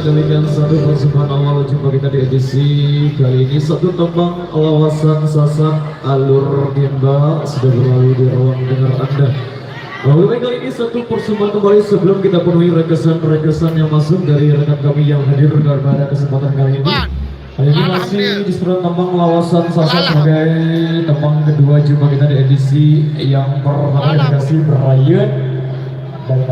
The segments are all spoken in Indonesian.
Demikian satu persembahan awal jumpa kita di edisi kali ini. Satu tembang lawasan sasak alur bimba sudah berlalu di ruang dengar Anda. Mulai kali ini satu persembahan kembali sebelum kita penuhi rekesan-rekesan yang masuk dari rekan kami yang hadir pada kesempatan kali ini. Kali ini masih disuruh tembang lawasan sasak sebagai tembang kedua jumpa kita di edisi yang pertama dikasih Brian dan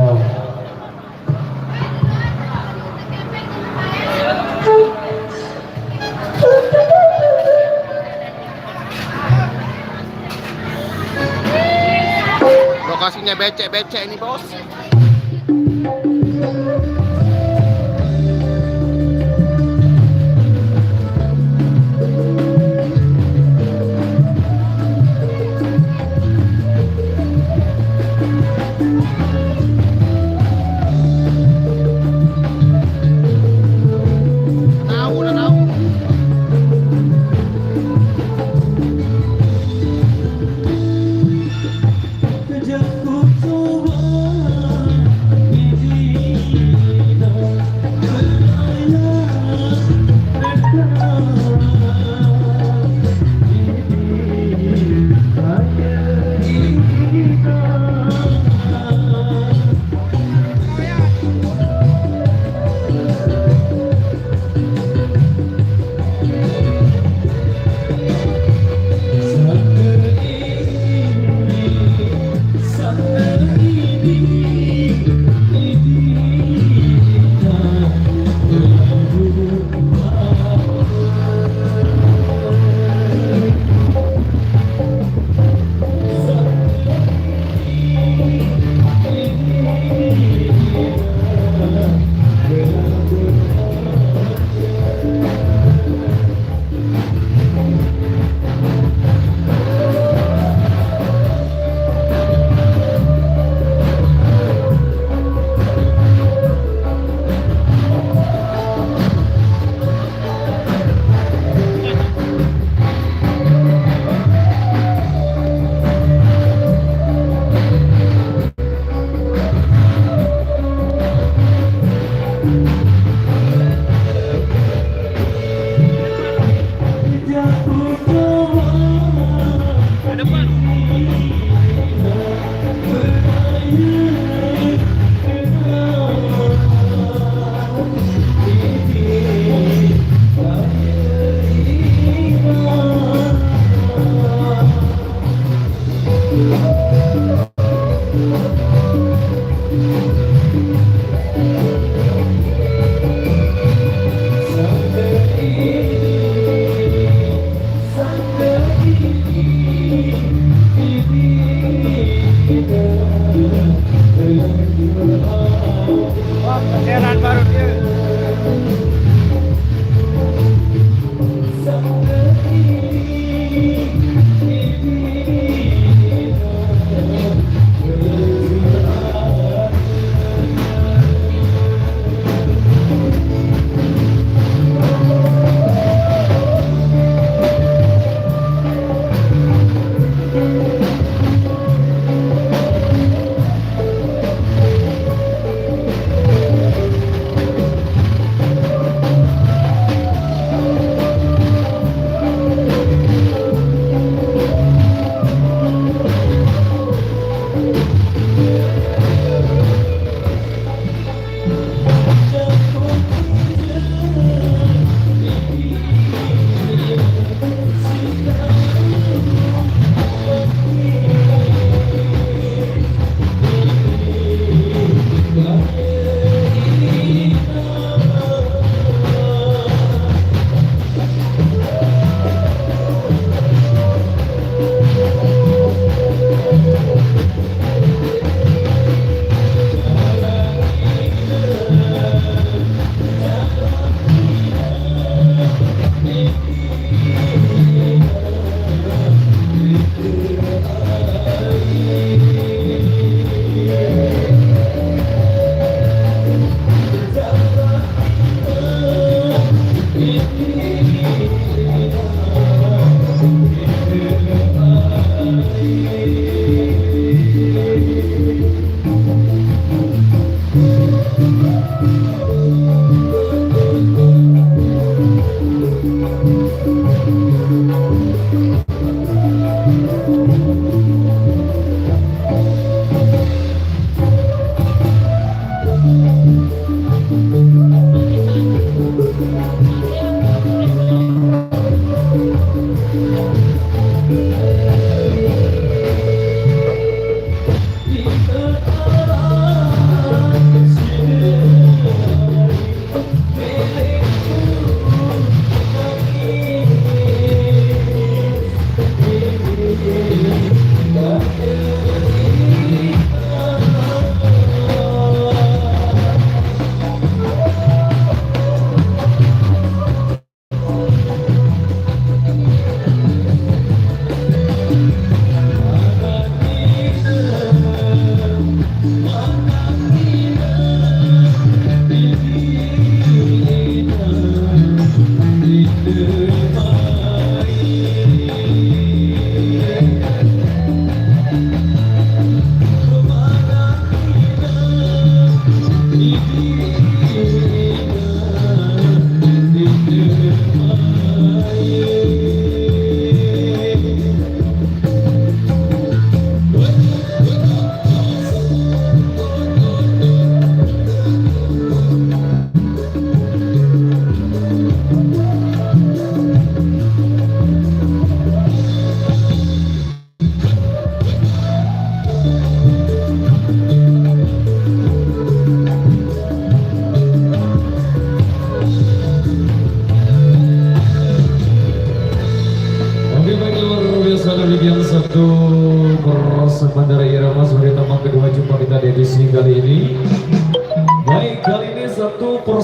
lokasinya becek-becek ini bos.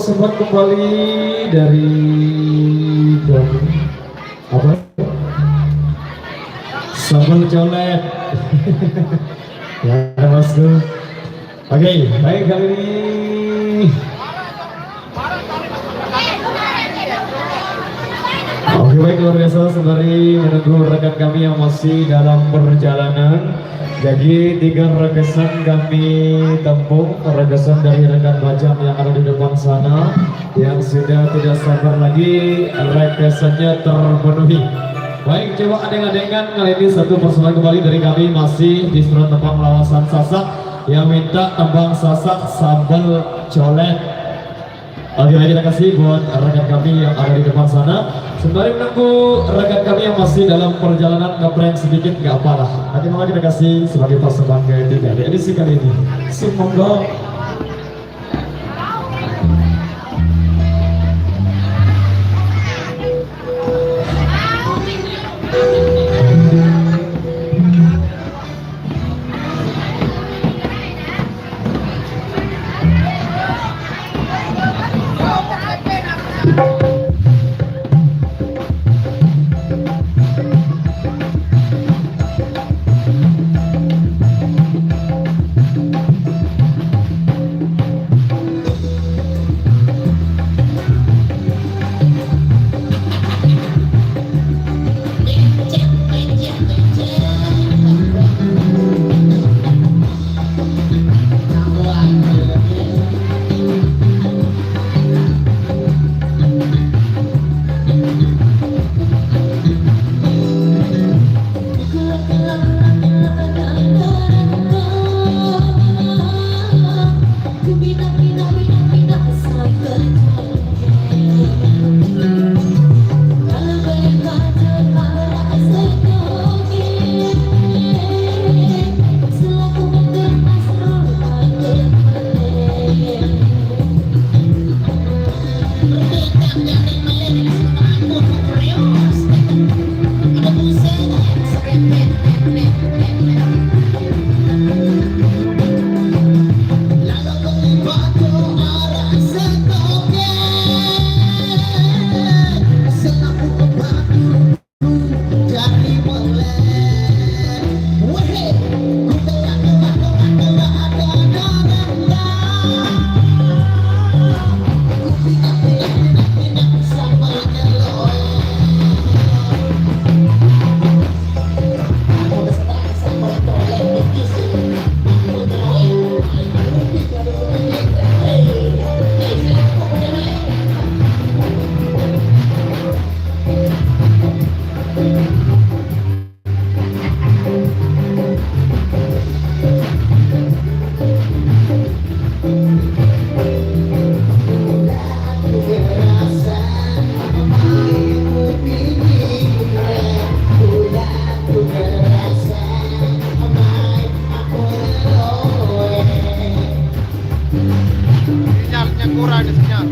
persembahan kembali dari apa? Sambal colet. Ya, Bosku. Oke, baik kali ini. Oke, baik, luar biasa sembari menunggu rekan kami yang masih dalam perjalanan. Jadi 3 rekesan kami tempuh, rekesan dari rekan Bajang yang ada di depan sana yang sudah tidak sabar lagi rekesannya terpenuhi. Baik, coba adeng-adengan kali ini satu persembahan kembali dari kami masih di Surat Tembang Lawasan Sasak yang minta tembang sasak sambal colet. Oke, baik, kita kasih buat rekan kami yang ada di depan sana. Sembari menunggu rekan kami yang masih dalam perjalanan ngeprank sedikit, nggak apa-lah. Nanti malah kita kasih sebagai persembahan ketiga di edisi kali ini. Semoga Sinyalnya kurang nih sinyal.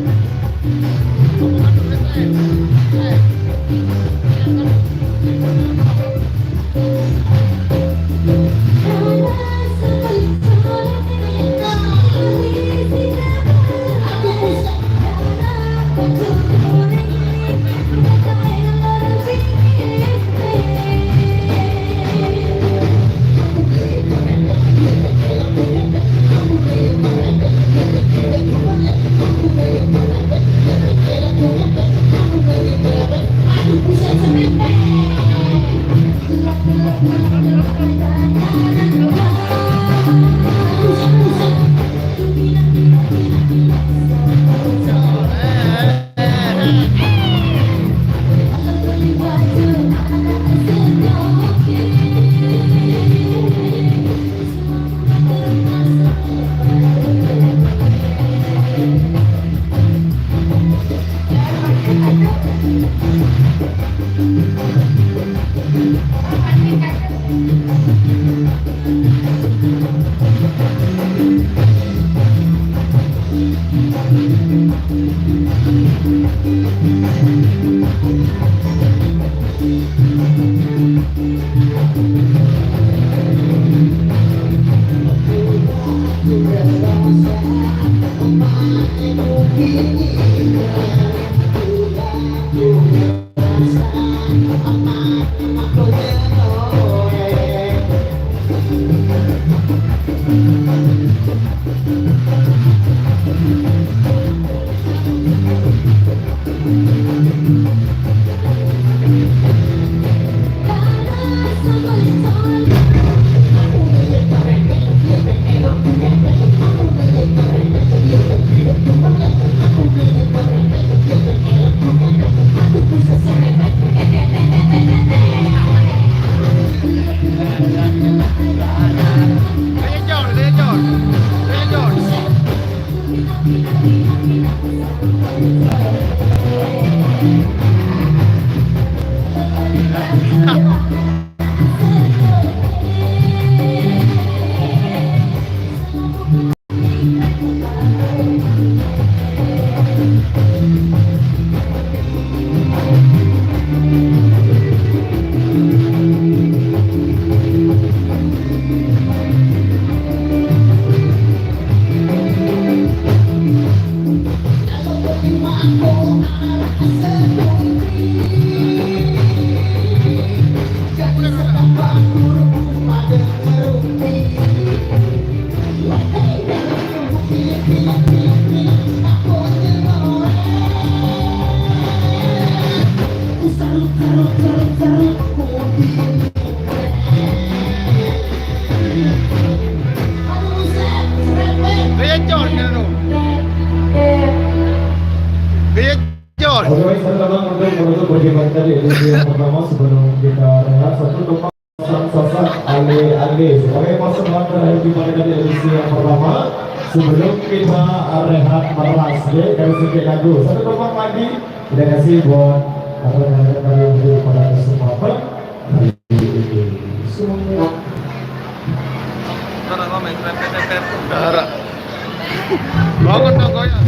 Aku teman untuk menutup perjumpaan kita di edisi yang pertama sebelum kita rehat. Satu tempat sosok Ale sebagai persembahan terakhir di kita di edisi yang pertama sebelum kita rehat meras ya dari segi lagu. Satu tempat lagi kita kasih buat rekan-rekan kami yang berdiri pada kesempatan kali ini semua. Ntar aku main trepet darah. Bangun dong goyang.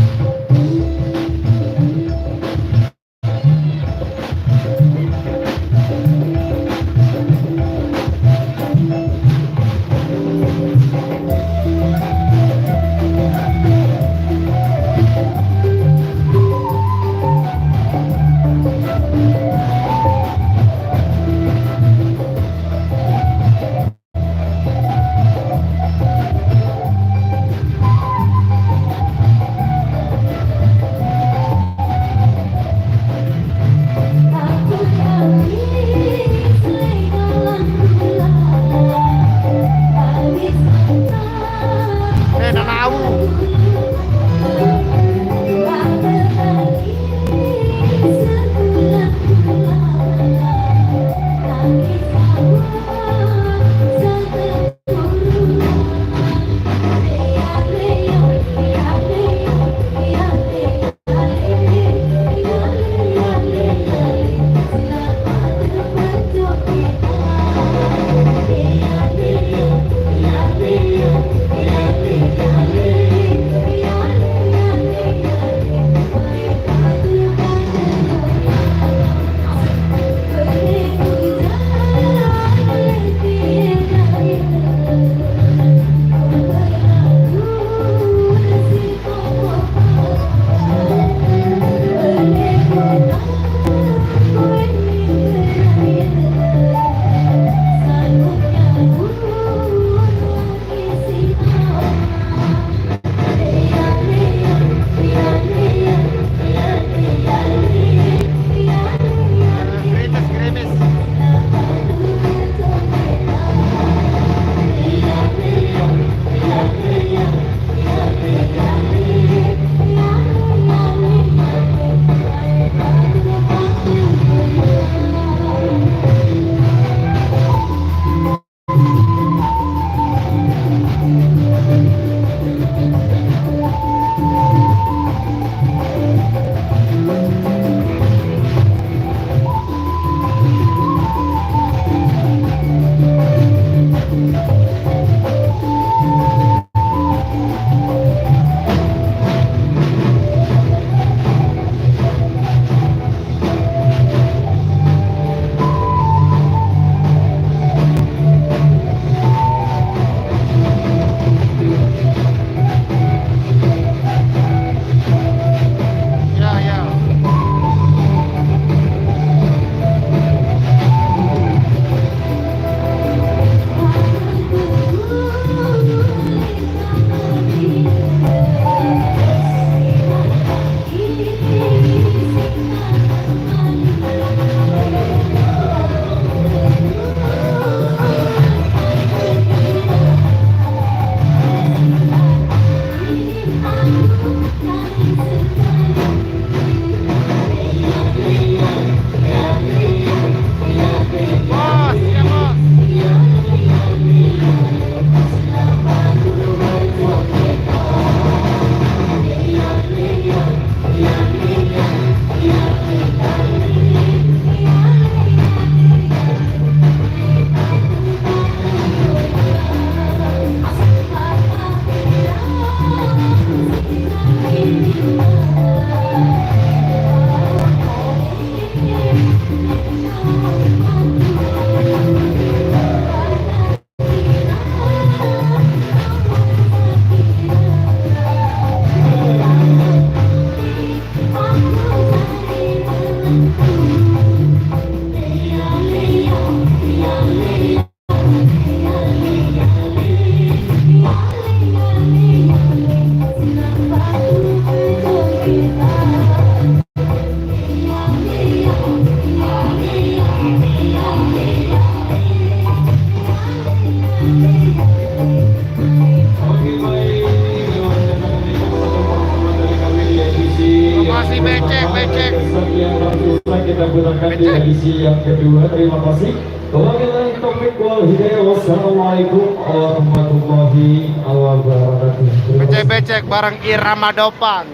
kita gunakan di edisi yang kedua. Terima kasih. Wabillahi taufiq wal hidayah. Wassalamualaikum warahmatullahi wabarakatuh. Becek-becek bareng Irama Dopang.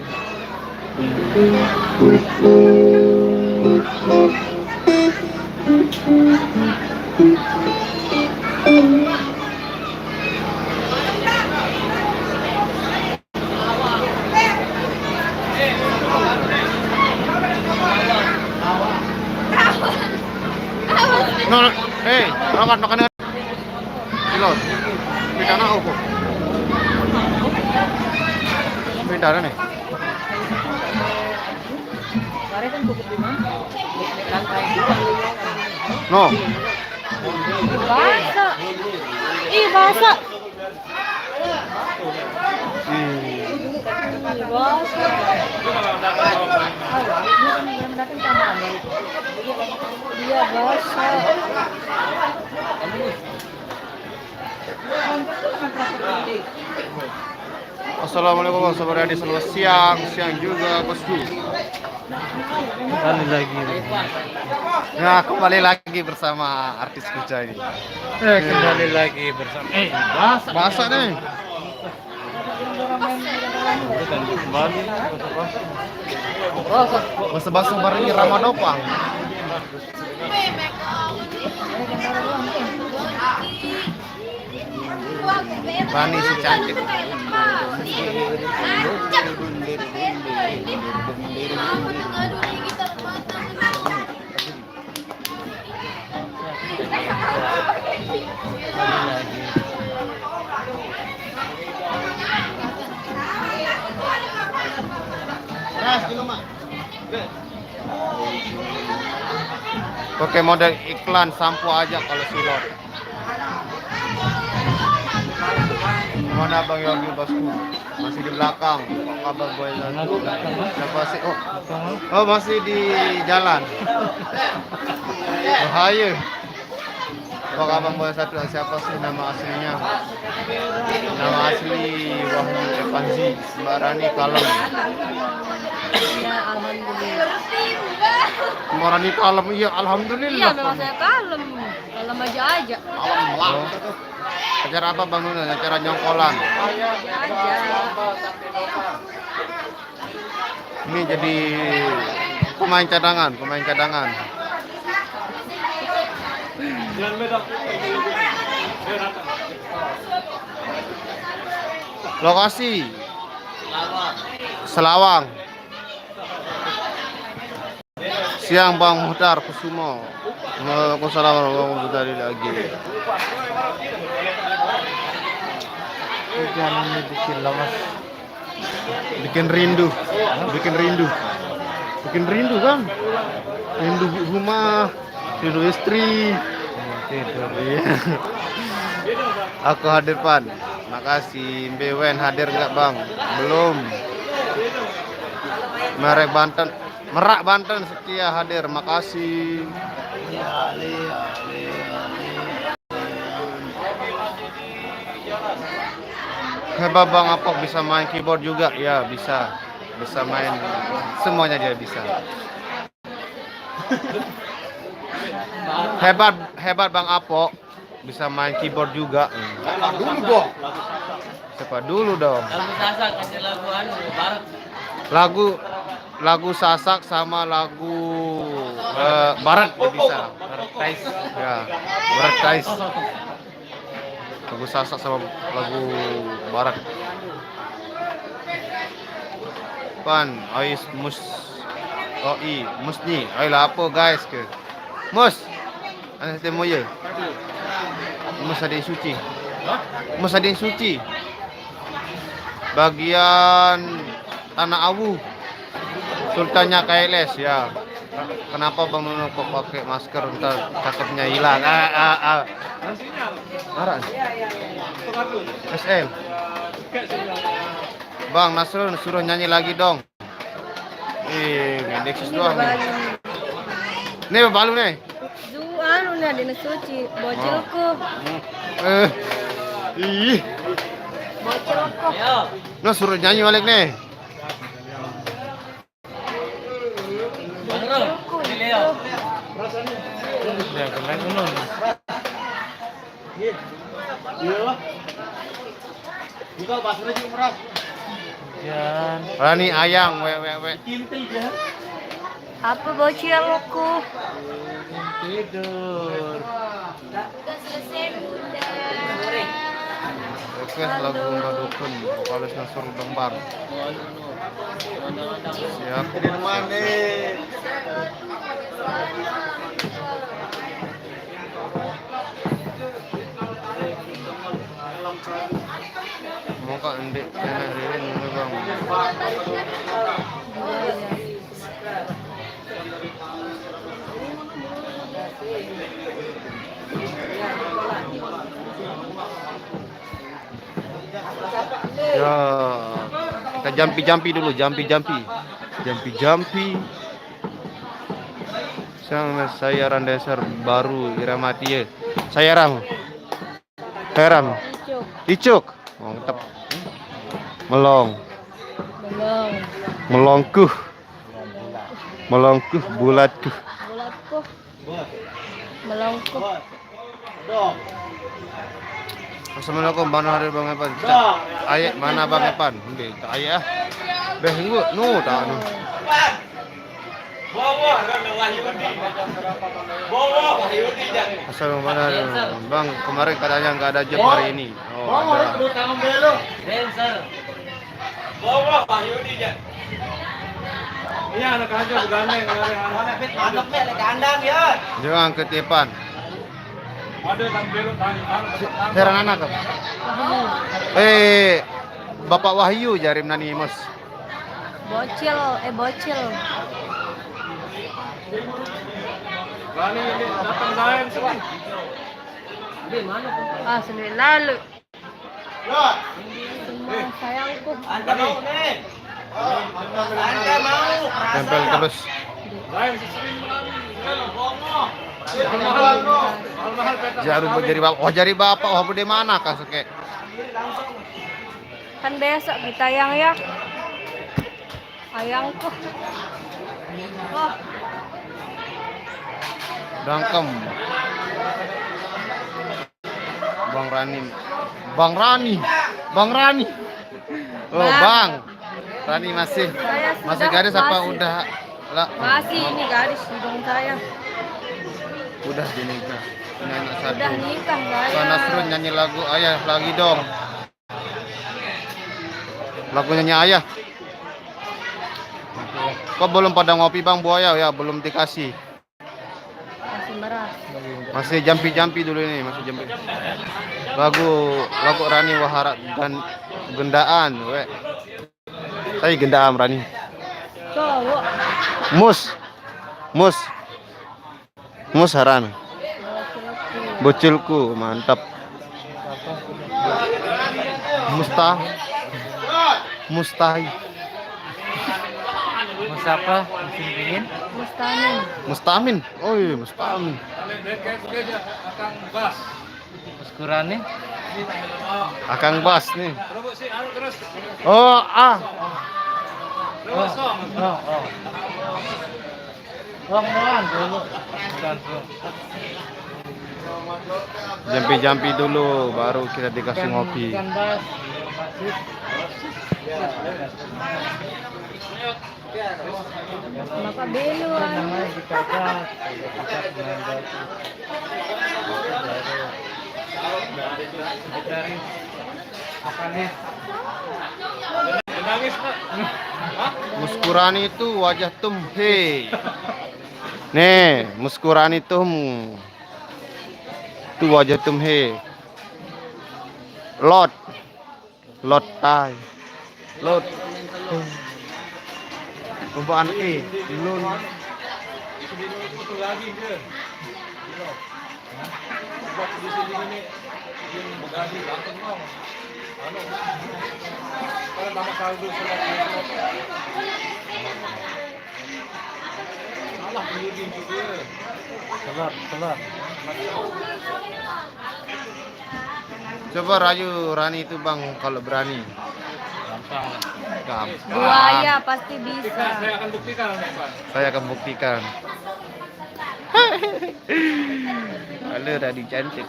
No, hey, rawan makan pilot. Pindah na ako. Pindah na nih. No. Basa. Ih, basa. Basa. Dia basa. Assalamualaikum warahmatullahi wabarakatuh. Selamat siang, siang juga bosku. Kembali lagi. Nah, kembali lagi bersama artis Kuca ini. Kembali lagi bersama. Bahasa nih. Kembali. Bahasa bareng Irama Dopang. Bani si cantik. Oke, model iklan sampo aja kalau silot. Mana Bang Yogi bosku? Masih di belakang. Apa kabar boy? Siapa sih? Oh, masih di jalan. Bahaya. Apa kabar boy satu? Siapa sih nama aslinya? Nama asli Wahyu Evanzi Sembarani Kalem. Ya, alhamdulillah. Sembarani Kalem, iya alhamdulillah. Iya, memang saya kalem. Kalem aja. Oh. Acara apa bangunan? Acara nyongkolan. Aja. Ini jadi pemain cadangan. Lokasi Selawang. Siang Bang Muhtar Kusumo. Waalaikumsalam warahmatullahi lagi. Jangan bikin lemas. Bikin rindu kan? Rindu rumah, rindu istri. Tidur. Iya. Aku hadir Pan. Makasih. Mbewen hadir nggak Bang? Belum. Merak Banten setia hadir. Makasih. Hebat Bang Apok bisa main keyboard juga? Ya bisa main semuanya dia bisa. Hebat Bang Apok bisa main keyboard juga. Siapa dulu dong? Lagu Sasak sama lagu Barat dia bisa. Barat Tais. Lagu Sasak sama lagu Barat. Pan, ais mus. Musni. Ai lah apa guys ke? Mus. Ana temu ya. Mus ada yang suci. Bagian Tanah Awu. Sultannya KLS ya. Kenapa Bang Nuno kok pakai masker entar cakepnya hilang? Arah. SL. Bang Nasrul suruh nyanyi lagi dong. Indeksis doang nih. Nih balu nih. Anu nih di suci, bocilku. Ih. Bocilku. No suruh nyanyi balik nih. Ya, kena gunung. Jangan. Rani ayang, we. Apa bocilku? Tidur. Udah selesai bunda. Oke, lagu Mbak Dukun, vokalisnya Suruh Lembar. Siap. Ini mana? Mau kak endek nenek ririn gitu bang. Ya, kita jampi dulu, jampi. Sayaran dasar baru iramati ya. Sayaram. Icuk. Mantap. Melong. Belum. Melongkuh bulatku. Bulatku. Melongkuh. Assalamualaikum Bang Hari Bang Epan. Ayek mana Bang Epan? Nggih, tak ayek ah. Beh nggo nu tak nu. Assalamualaikum Bang, kemarin katanya nggak ada job hari ini. Oh, ada. Iya, anak aja begandeng. Jangan ketipan. Ada kan belok tani. Serang anak apa? Bapak Wahyu jarim nani Mas. Bocil. Rani ini datang lain sekali. Ah, Senin lalu. Semua sayangku. Tempel terus. Lain sesering. Jari bapak, oh bude mana kah seke? Kan besok kita ya. Ayangku. Oh, Dangkem. Bang Rani. Oh, Bang. Rani masih saya sudah masih gadis apa masih. udah lah? Masih ini gadis hidung saya. Udah dinikah. Nyanyi satu. Udah nikah saya. Pak Nasrun nyanyi lagu Ayah lagi dong. Lagu nyanyi Ayah. Kok belum pada ngopi Bang Buaya ya? Belum dikasih. Masih merah. Masih jampi dulu ini, masih jampi. Lagu Rani Wahara dan Gendaan, we. Saya Gendaan Rani. Cowok. Mus Haran. Bocilku, mantap. Mustahi. Mas apa? Musim dingin. Mustamin. Oh iya, Mustamin. Mas Kurani. Akang Bas nih. Oh, ah. Pelan dulu. Jampi dulu, baru kita dikasih ngopi. Ikan bas. Maka beluan. Namanya dikajak. Makannya. Nangis Pak. Muskurani itu wajah tumhe. Nih, muskurani tum. Itu wajah tumhe. Lot tai. Lot. Umpaan lun. Telur. Coba rayu Rani itu Bang kalau berani. Gampang. Gampang. Buaya pasti bisa. Saya akan buktikan, Pak. Saya akan buktikan. Halo Rani cantik.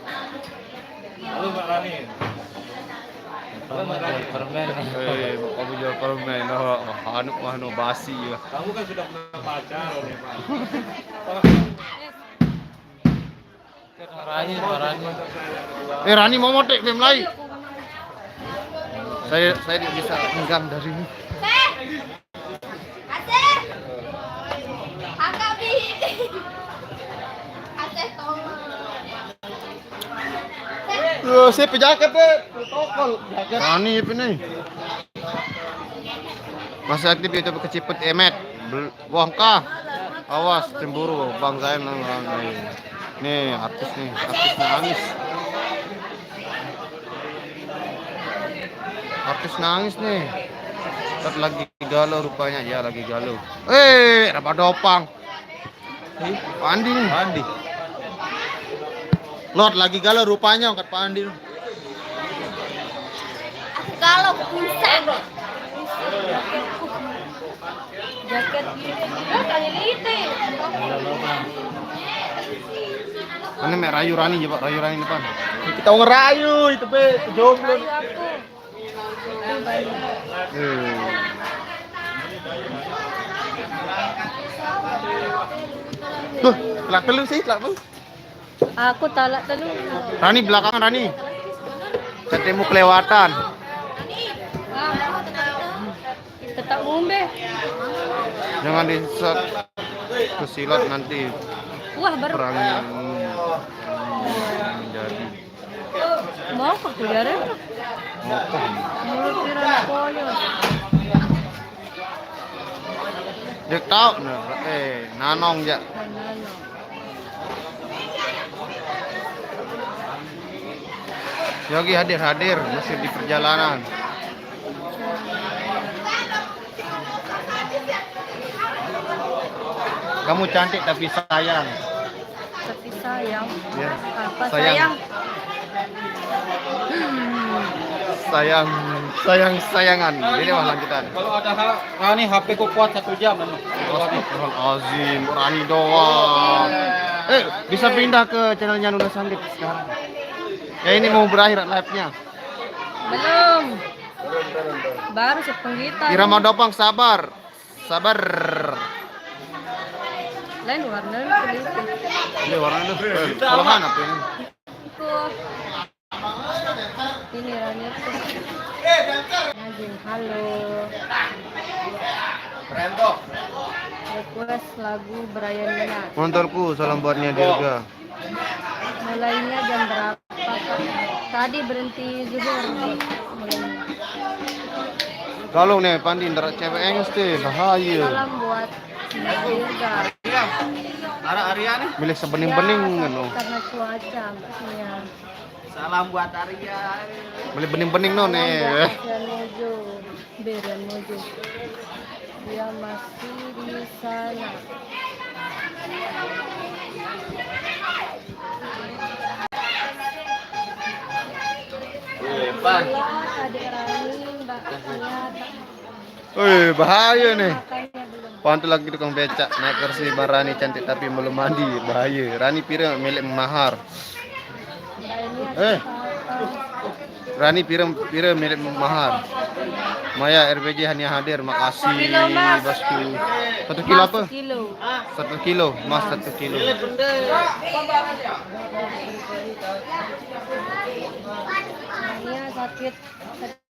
Kamu jual permen. Kamu jual permen, anu mah basi ya. Rani. Rani mau motek film lain. Saya tidak bisa enggan dari ini. Saya pejaket deh. Rani apa nih? Masih aktif itu keciput emet. Buangkah? Awas cemburu bang saya nih artis nangis. Artis nangis nih. Tet lagi galau rupanya, ya lagi galau. Apa dopang? Pandi nih. Pandi. Lord lagi galau rupanya angkat Pak Andi. Kalau bisa. Jaket kali lite. Mana mek rayu Rani ya Pak, rayu Rani depan. Kita ngerayu itu be, jomblo. Ayo aku. Tuh, telak telu sih, telak telu. Aku talak telu. Rani belakangan Rani. Ketemu kelewatan. Tetap ngombe. Jangan diset kesilat nanti Wah, baru. perangnya menjadi. Mau ke kudara? Mulut pirang koyo. Dia tahu nanong ya. Yogi hadir masih di perjalanan. Kamu cantik tapi sayang. Tapi sayang. Ya. Apa Sayang. sayang? Sayangan. Ini mah lanjutan. Kalau ada Rani HP ku kuat 1 jam. Astagfirullahaladzim, Rani doang. Bisa pindah ke channelnya Nuna Sandip sekarang. Ya ini mau berakhir live-nya. Belum. Baru sepenggitan. Irama Dopang sabar. Lain warna kulit. Ini warna lu. Kalau mana apa ini? Ini Rani tuh. Najin, halo. Request lagu Brian Minat. Motorku salam buatnya Dirga. Mulainya jam berapa, Kak? Tadi berhenti zuhur. Mulainya. Kalau nih Pandi ntar cewek enges deh bahaya. Salam buat Dirga. Arya nih. Milih sebening-bening no. Karena cuaca, Mbak Nia. Salam buat Arya. Milih bening-bening no nih. Berian Mojo. Dia masih di sana. Pan. Adik Rani, Mbak Nia. Bahaya nih. Makanya belum. Pantu lagi tukang becak naik kursi Rani cantik tapi belum mandi bahaya. Rani pira milik mahar. Rani pira milik mahar. Maya RBJ hanya hadir, makasih bosku. 1 kilo apa? 1 kilo, mas 1 kilo. Nia sakit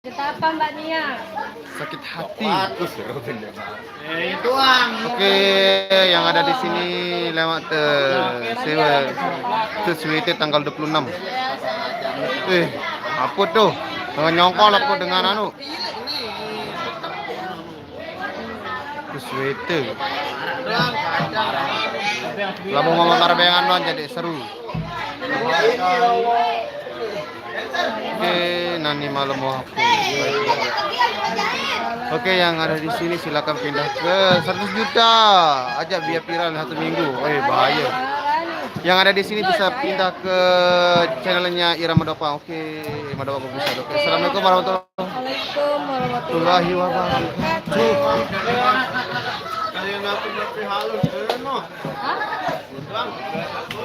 apa Mbak Nia? Sakit hati. Oke, yang ada di sini lewat sesuai tanggal 26. Apa tuh? Jangan nyongkol aku dengan anu. Sesuai. Lalu mau marbengan doang jadi seru. Oke, nani malam mau aku. Oke, yang ada di sini silakan pindah ke 100 juta aja biar viral 1 minggu. Bahaya. Yang ada di sini bisa pindah ke channelnya Irama Dopang. Oke, Irama Dopang bisa. Oke, assalamualaikum warahmatullahi wabarakatuh. aku berarti halus, no. Hah? Bang.